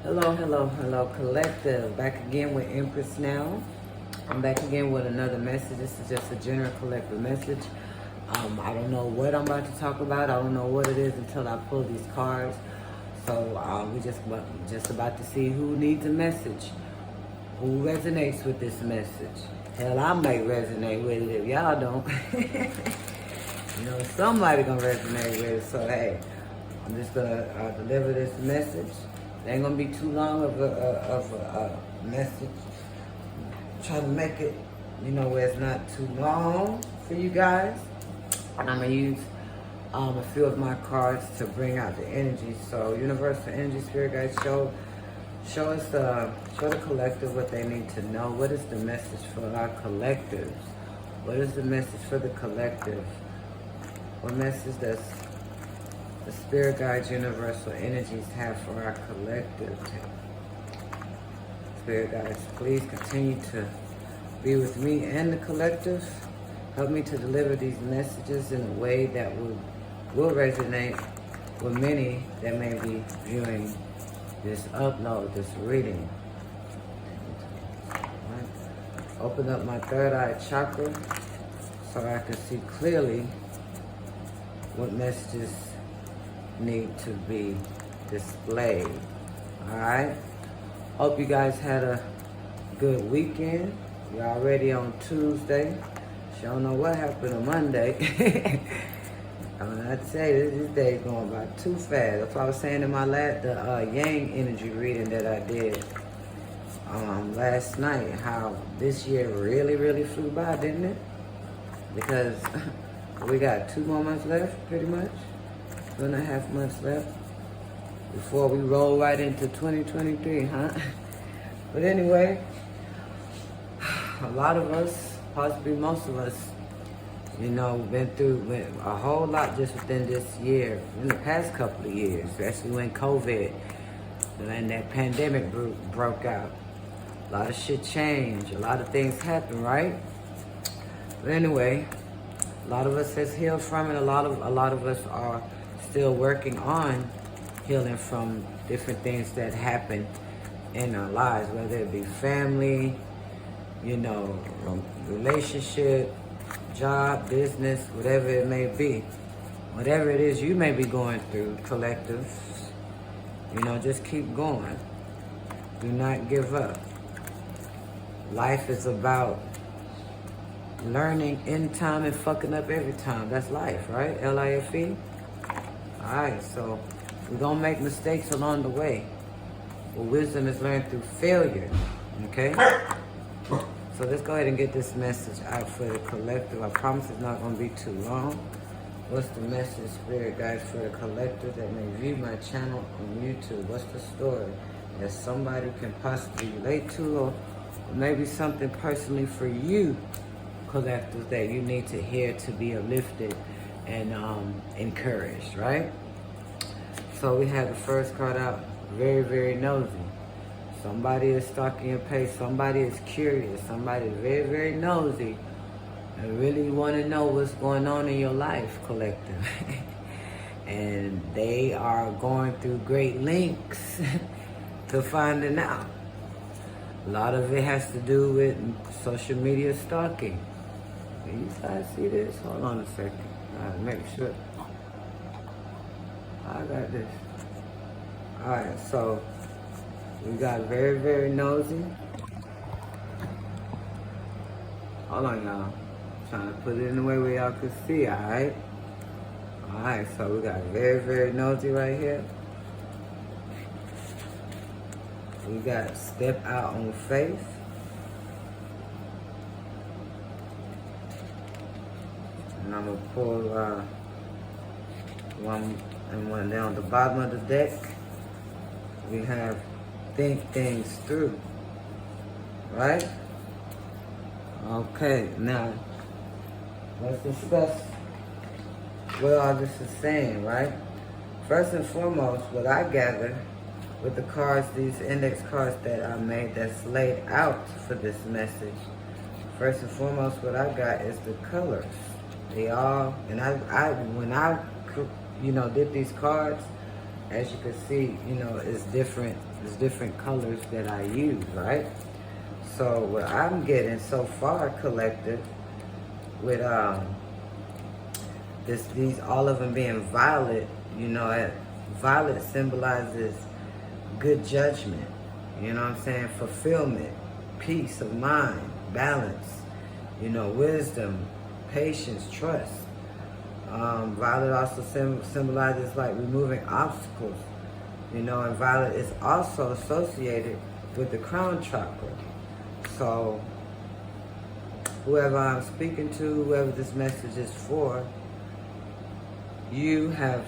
Hello, hello, hello, collective. Back again with Empress now. I'm back again with another message. This is just a general collective message. I don't know what I'm about to talk about. I don't know what it is until I pull these cards. So we just about to see who needs a message, who resonates with this message. Hell, I might resonate with it if y'all don't. Somebody gonna resonate with it. So hey, I'm just gonna deliver this message. It ain't gonna be too long of a message. Try to make it, where it's not too long for you guys. And I'm gonna use a few of my cards to bring out the energy. So universal energy, spirit guides, show us show the collective what they need to know. What is the message for our collectives? What is the message for the collective? What message does the spirit guides, universal energies have for our collective? Spirit guides, please continue to be with me and the collective. Help me to deliver these messages in a way that will resonate with many that may be viewing this upload, this reading. Right. Open up my third eye chakra so I can see clearly what messages need to be displayed. Alright? Hope you guys had a good weekend. We're already on Tuesday. She don't know what happened on Monday. I tell you, this day is going by too fast. That's what I was saying in my the Yang energy reading that I did last night, how this year really, really flew by, didn't it? Because we got 2 more months left, pretty much. 2.5 months left before we roll right into 2023, huh? But anyway, a lot of us, possibly most of us, been through a whole lot just within this year, in the past couple of years, especially when COVID and that pandemic broke out. A lot of shit changed, a lot of things happened, right? But anyway, a lot of us has healed from it. A lot of us are still working on healing from different things that happen in our lives, whether it be family, relationship, job, business, whatever it may be. Whatever it is you may be going through, collective, just keep going. Do not give up. Life is about learning in time and fucking up every time. That's life, right? L-I-F-E? Alright, so we're gonna make mistakes along the way. But wisdom is learned through failure. Okay? So let's go ahead and get this message out for the collective. I promise it's not gonna be too long. What's the message, spirit guides, for the collective that may view my channel on YouTube? What's the story that somebody can possibly relate to, or maybe something personally for you, collectors, that you need to hear to be uplifted and encouraged, right? So we have the first card out, very, very nosy. Somebody is stalking your page. Somebody is curious. Somebody is very, very nosy and really want to know what's going on in your life, collective. And they are going through great lengths to finding out. A lot of it has to do with social media stalking. You guys see this? Hold on a second. Make sure. I got this. Alright, so we got very, very nosy. Hold on, y'all. Trying to put it in the way where y'all can see, alright? Alright, so we got very, very nosy right here. We got step out on faith. And I'm gonna pull one down the bottom of the deck. We have think things through, right? Okay, now let's discuss what all this is saying, right? First and foremost, what I gather with the cards, these index cards that I made that's laid out for this message, first and foremost, what I got is the colors. They all, and I when I did these cards, As you can see, you know, it's different colors that I use, right? So what I'm getting so far, collective, with these all of them being violet, you know, violet symbolizes good judgment, you know what I'm saying, fulfillment, peace of mind, balance, you know, wisdom, patience, trust. Violet also symbolizes like removing obstacles, you know, and violet is also associated with the crown chakra. So whoever I'm speaking to, whoever this message is for, you have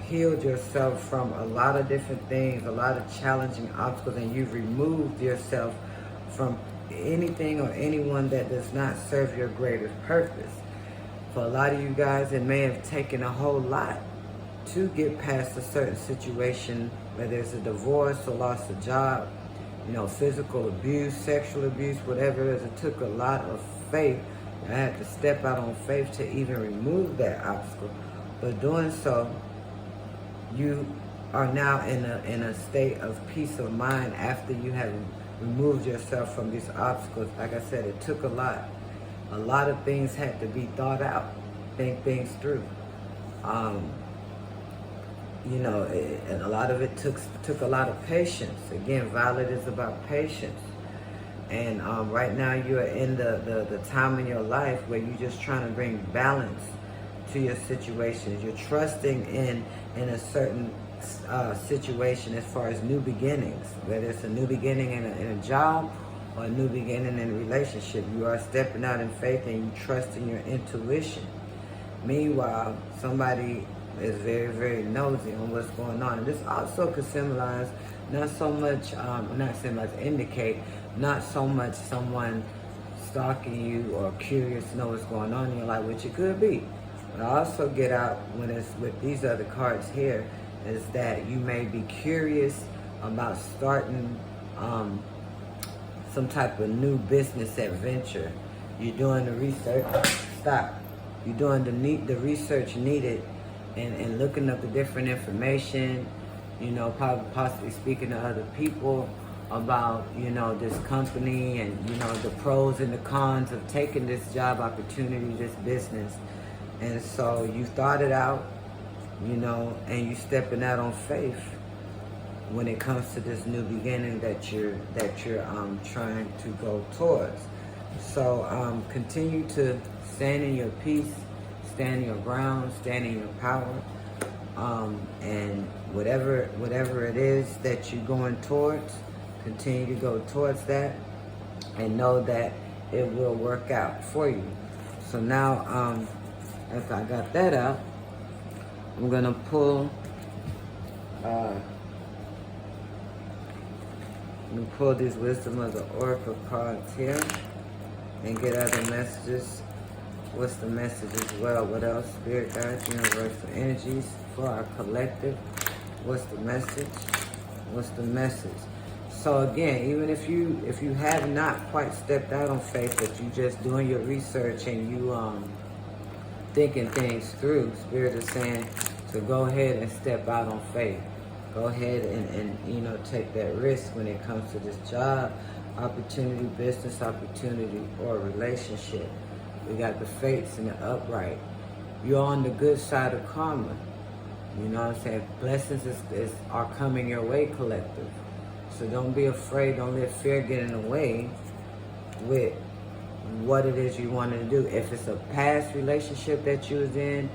healed yourself from a lot of different things, a lot of challenging obstacles, and you've removed yourself from anything or anyone that does not serve your greatest purpose. For a lot of you guys, it may have taken a whole lot to get past a certain situation, whether it's a divorce or lost a job, you know, physical abuse, sexual abuse, whatever it is. It took a lot of faith. I had to step out on faith to even remove that obstacle. But doing so, you are now in a state of peace of mind after you have removed yourself from these obstacles. Like I said, it took a lot. A lot of things had to be thought out, think things through. You know, and a lot of it took a lot of patience. Again, violet is about patience. And right now you're in the time in your life where you're just trying to bring balance to your situations. You're trusting in a certain situation as far as new beginnings, whether it's a new beginning in a job or a new beginning in a relationship. You are stepping out in faith and you trust in your intuition. Meanwhile, somebody is very, very nosy on what's going on. And this also could symbolize not so much, not symbolize, indicate not so much someone stalking you or curious to know what's going on in your life, which it could be. But I also get out when it's with these other cards here is that you may be curious about starting some type of new business adventure. You're doing the research. Stop. You're doing the research needed and looking up the different information, you know, possibly speaking to other people about, you know, this company and, you know, the pros and the cons of taking this job opportunity, this business. And so you thought it out, you know, and you stepping out on faith when it comes to this new beginning that you're trying to go towards. So continue to stand in your peace, stand in your ground, stand in your power, and whatever it is that you're going towards, continue to go towards that, and know that it will work out for you. So now, after I got that out, I'm gonna pull. These Wisdom of the Oracle cards here and get other messages. What's the message as well? What else? Spirit guides, universal energies for our collective. What's the message? What's the message? So again, even if you have not quite stepped out on faith, but you just doing your research and you thinking things through, Spirit is saying to go ahead and step out on faith. Go ahead and you know, take that risk when it comes to this job opportunity, business opportunity, or relationship. We got the fates and the upright. You're on the good side of karma. You know what I'm saying? Blessings are coming your way, collective. So don't be afraid. Don't let fear get in the way with what it is you wanted to do. If it's a past relationship that you was in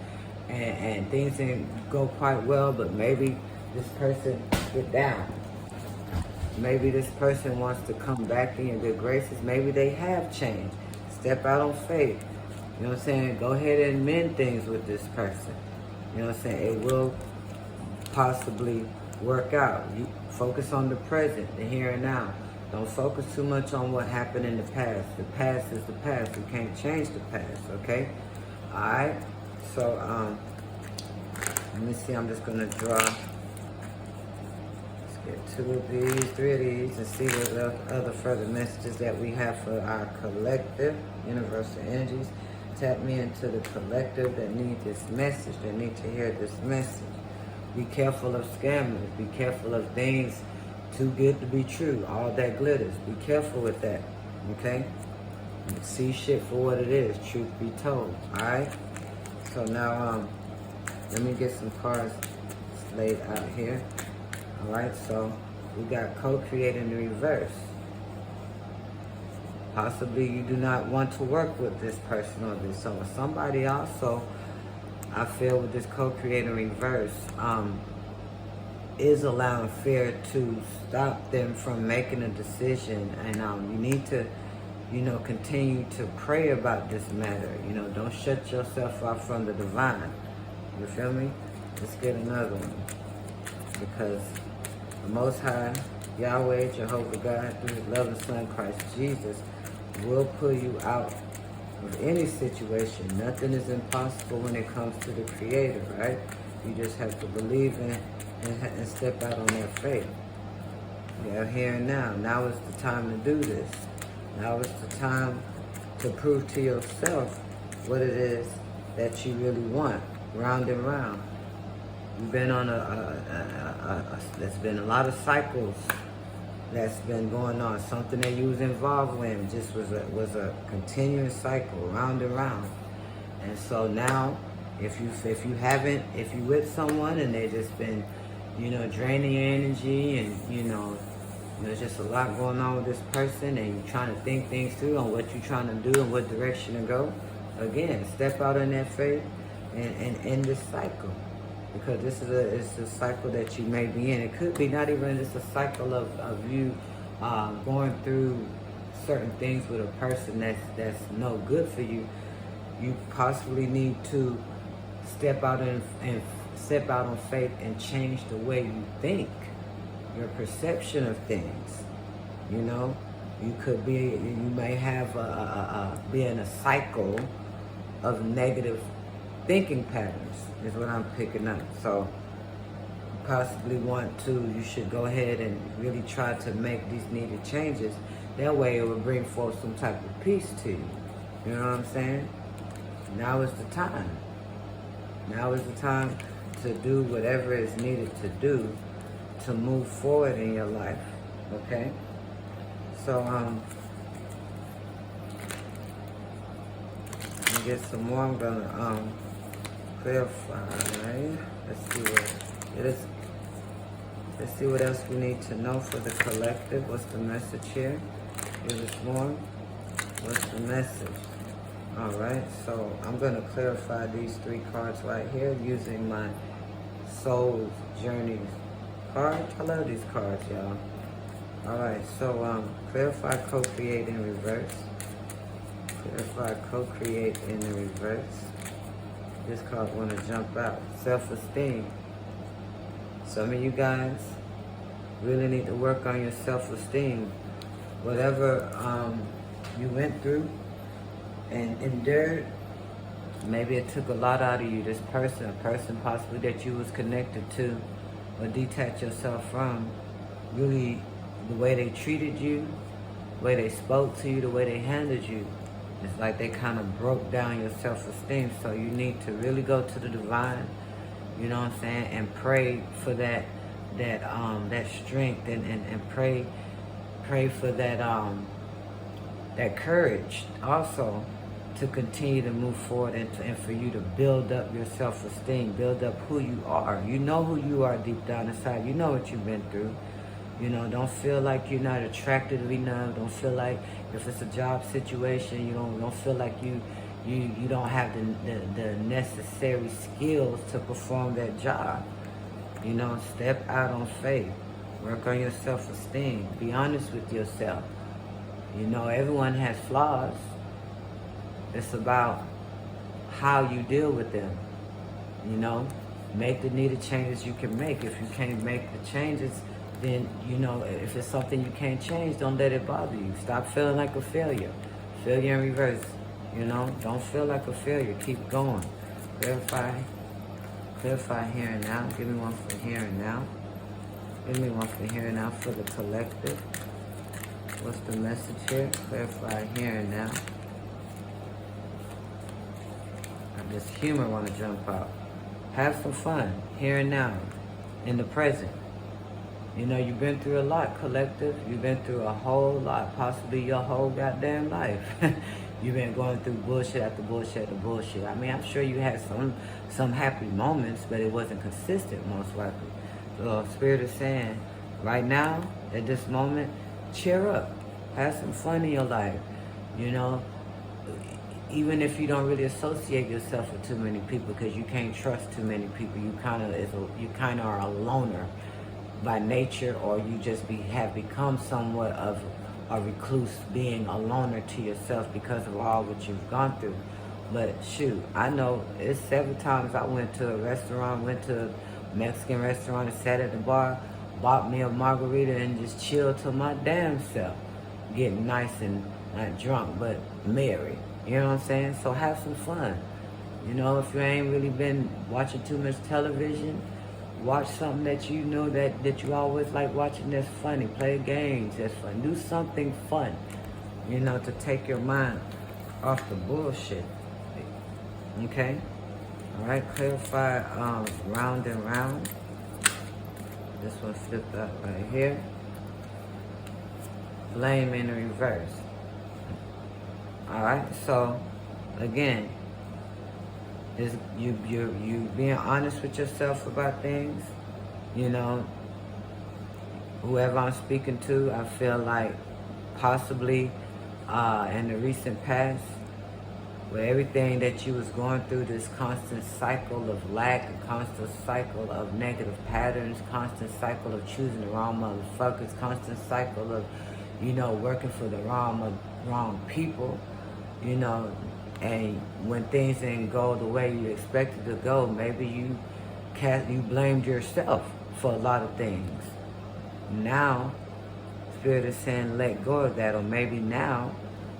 and things didn't go quite well, but maybe this person get down. Maybe this person wants to come back in your good graces. Maybe they have changed. Step out on faith. You know what I'm saying? Go ahead and mend things with this person. You know what I'm saying? It will possibly work out. You focus on the present, the here and now. Don't focus too much on what happened in the past. The past is the past. You can't change the past, okay? All right? So, let me see. I'm just going to draw. Get 2 of these, 3 of these, and see what other further messages that we have for our collective, universal energies. Tap me into the collective that need this message, that need to hear this message. Be careful of scammers. Be careful of things too good to be true. All that glitters. Be careful with that. Okay? See shit for what it is. Truth be told. Alright? So now, let me get some cards laid out here. Alright, so we got co-create in the reverse. Possibly you do not want to work with this person or this. So somebody also, I feel with this co-create in reverse, is allowing fear to stop them from making a decision. And you need to, continue to pray about this matter. Don't shut yourself off from the divine. You feel me? Let's get another one. Because the Most High, Yahweh, Jehovah God, through His loving Son, Christ Jesus, will pull you out of any situation. Nothing is impossible when it comes to the Creator, right? You just have to believe in and step out on that faith. Yeah, here and now. Now is the time to do this. Now is the time to prove to yourself what it is that you really want, round and round. You've been on there's been a lot of cycles that's been going on. Something that you was involved in just was a continuing cycle, round and round. And so now, if you with someone and they just been, draining your energy, and there's just a lot going on with this person, and you're trying to think things through on what you're trying to do and what direction to go. Again, step out in that faith and end this cycle. Because it's a cycle that you may be in. It could be not even just a cycle of you going through certain things with a person that's no good for you. You possibly need to step out on faith and change the way you think, your perception of things. You could be, you may have be in a cycle of negative thinking patterns is what I'm picking up. So you should go ahead and really try to make these needed changes. That way it will bring forth some type of peace to you. You know what I'm saying? Now is the time. Now is the time to do whatever is needed to do to move forward in your life. Okay? So, let me get some more. I'm gonna, clarify. Let's see what else we need to know for the collective. What's the message here? Give us more. What's the message? All right, so I'm going to clarify these three cards right here using my Soul's Journeys card. I love these cards, y'all. All right, so clarify, co-create in reverse. Clarify, co-create in the reverse. This card want to jump out. Self-esteem. Some of you guys really need to work on your self-esteem. Whatever you went through and endured, maybe it took a lot out of you. This person, a person possibly that you was connected to or detach yourself from, really the way they treated you, the way they spoke to you, the way they handled you. It's like they kind of broke down your self-esteem. So you need to really go to the divine, you know what I'm saying, and pray for that strength and pray for that courage also to continue to move forward and for you to build up your self-esteem, build up who you are. You know who you are deep down inside. You know what you've been through. Don't feel like you're not attractive enough. Don't feel like if it's a job situation, you don't feel like you don't have the necessary skills to perform that job. Step out on faith. Work on your self-esteem. Be honest with yourself. Everyone has flaws. It's about how you deal with them. Make the needed changes you can make. If you can't make the changes, then, if it's something you can't change, don't let it bother you. Stop feeling like a failure. Failure in reverse. Don't feel like a failure. Keep going. Clarify here and now. Give me one for here and now. Give me one for here and now for the collective. What's the message here? Clarify here and now. This humor want to jump out. Have some fun here and now. in the present. You know, you've been through a lot, collective. You've been through a whole lot, possibly your whole goddamn life. You've been going through bullshit after bullshit after bullshit. I mean, I'm sure you had some happy moments, but it wasn't consistent, most likely. So Spirit is saying, right now, at this moment, cheer up. Have some fun in your life. You know, even if you don't really associate yourself with too many people, because you can't trust too many people, you kind of are a loner by nature, or you just have become somewhat of a recluse, being a loner to yourself because of all what you've gone through. But shoot, I know it's several times I went to a restaurant, went to a Mexican restaurant and sat at the bar, bought me a margarita and just chilled to my damn self, getting nice and not drunk, but merry. You know what I'm saying? So have some fun. You know, if you ain't really been watching too much television, watch something that you know that you always like watching that's funny. Play games that's fun. Do something fun, you know, to take your mind off the bullshit. Okay? Alright, clarify round and round. This one flipped up right here. Blame in reverse. Alright, so again, is you being honest with yourself about things. You know, whoever I'm speaking to, I feel like possibly in the recent past, where everything that you was going through, this constant cycle of lack, a constant cycle of negative patterns, constant cycle of choosing the wrong motherfuckers, constant cycle of, you know, working for the wrong people, you know, and when things didn't go the way you expected to go, maybe you blamed yourself for a lot of things. Now, Spirit is saying let go of that, or maybe now,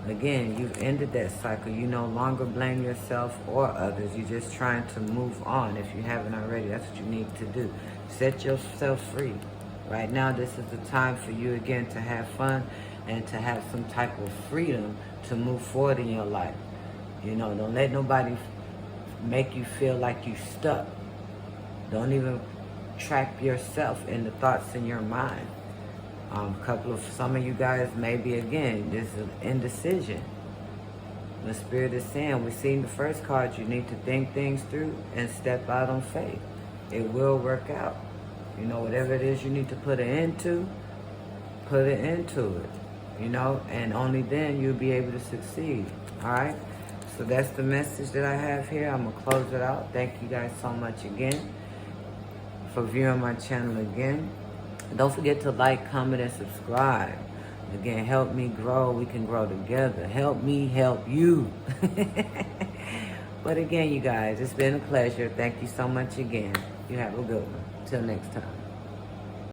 again, you've ended that cycle. You no longer blame yourself or others. You're just trying to move on. If you haven't already, that's what you need to do. Set yourself free. Right now, this is the time for you again to have fun and to have some type of freedom to move forward in your life. You know, don't let nobody make you feel like you're stuck. Don't even trap yourself in the thoughts in your mind. Some of you guys, maybe again, this is indecision. The Spirit is saying, we've seen the first card, you need to think things through and step out on faith. It will work out. You know, whatever it is you need to put it into it. You know, and only then you'll be able to succeed. All right? So that's the message that I have here. I'm going to close it out. Thank you guys so much again for viewing my channel again. Don't forget to like, comment, and subscribe. Again, help me grow. We can grow together. Help me help you. But again, you guys, it's been a pleasure. Thank you so much again. You have a good one. Till next time.